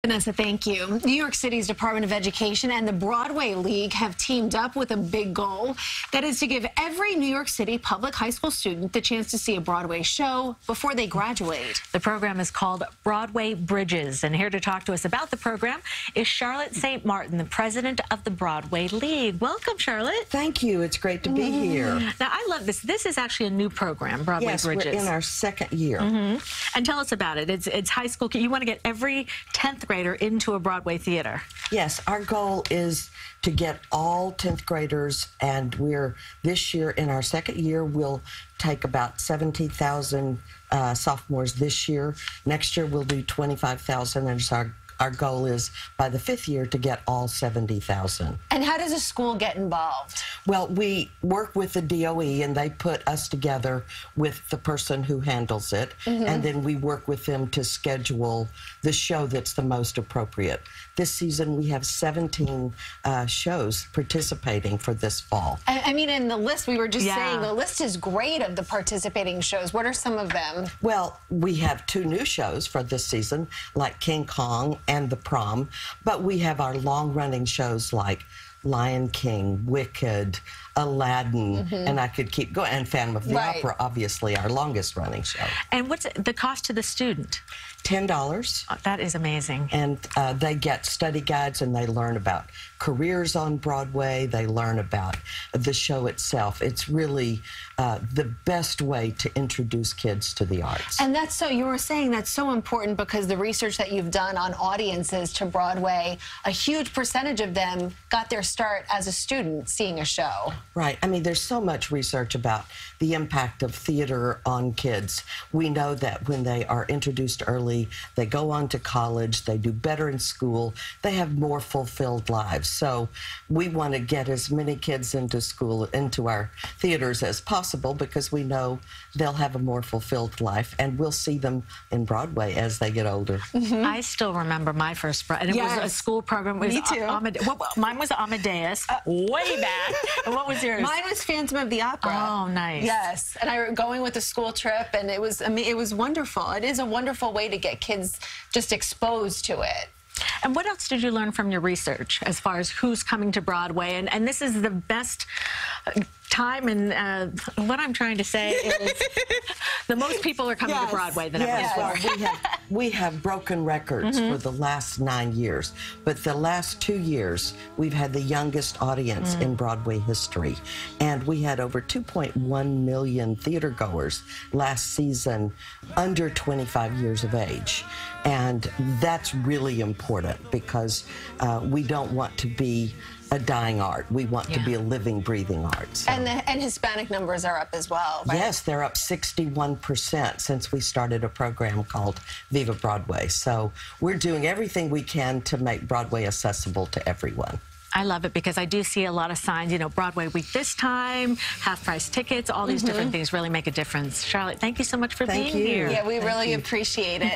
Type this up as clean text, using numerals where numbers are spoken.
Vanessa, thank you. New York City's Department of Education and the Broadway League have teamed up with a big goal. That is to give every New York City public high school student the chance to see a Broadway show before they graduate. The program is called Broadway Bridges. And here to talk to us about the program is Charlotte St. Martin, the president of the Broadway League. Welcome, Charlotte. Thank you. It's great to be here. Now, I love this. This is actually a new program, Broadway Bridges. Yes, we're in our second year. And tell us about it. It's high school. You want to get every 10th grader into a Broadway theater. Yes, our goal is to get all 10th graders, and we're this year in our second year. We'll take about 70,000 sophomores this year. Next year we'll do 25,000, and so our goal is by the 5th year to get all 70,000. And how does a school get involved? Well, we work with the DOE, and they put us together with the person who handles it, and then we work with them to schedule the show that's the most appropriate. This season, we have 17 shows participating for this fall. I mean, in the list, we were just saying, the list is great of the participating shows. What are some of them? Well, we have 2 new shows for this season, like King Kong and The Prom, but we have our long-running shows like Lion King, Wicked, Aladdin, and I could keep going, and Phantom of the Opera, obviously, our longest-running show. And what's the cost to the student? $10. Oh, that is amazing. And they get study guides, and they learn about careers on Broadway. They learn about the show itself. It's really the best way to introduce kids to the arts. And that's so, you were saying that's so important because the research that you've done on audiences to Broadway, a huge percentage of them got their start as a student seeing a show. Right. I mean, there's so much research about the impact of theater on kids. We know that when they are introduced early, they go on to college, they do better in school, they have more fulfilled lives. So we want to get as many kids into school, into our theaters as possible, because we know they'll have a more fulfilled life, and we'll see them in Broadway as they get older. I still remember my first, and it was a school program. Me too. Mine was Amadeus, way back. And what was yours? Mine was Phantom of the Opera. Oh, nice. Yes, and I going with a school trip, and it was, I mean, it was wonderful. It is a wonderful way to get kids just exposed to it. And what else did you learn from your research as far as who's coming to Broadway? And this is the best time, and what I'm trying to say is the most people are coming to Broadway than ever before. Well, we have broken records for the last 9 years, but the last 2 years we've had the youngest audience in Broadway history, and we had over 2.1 million theater goers last season under 25 years of age, and that's really important because we don't want to be a dying art. We want to be a living, breathing art. So. And Hispanic numbers are up as well, right? Yes, they're up 61% since we started a program called Viva Broadway. So we're doing everything we can to make Broadway accessible to everyone. I love it because I do see a lot of signs, you know, Broadway week this time, half-price tickets, all these different things really make a difference. Charlotte, thank you so much for being here. Yeah, we really appreciate it.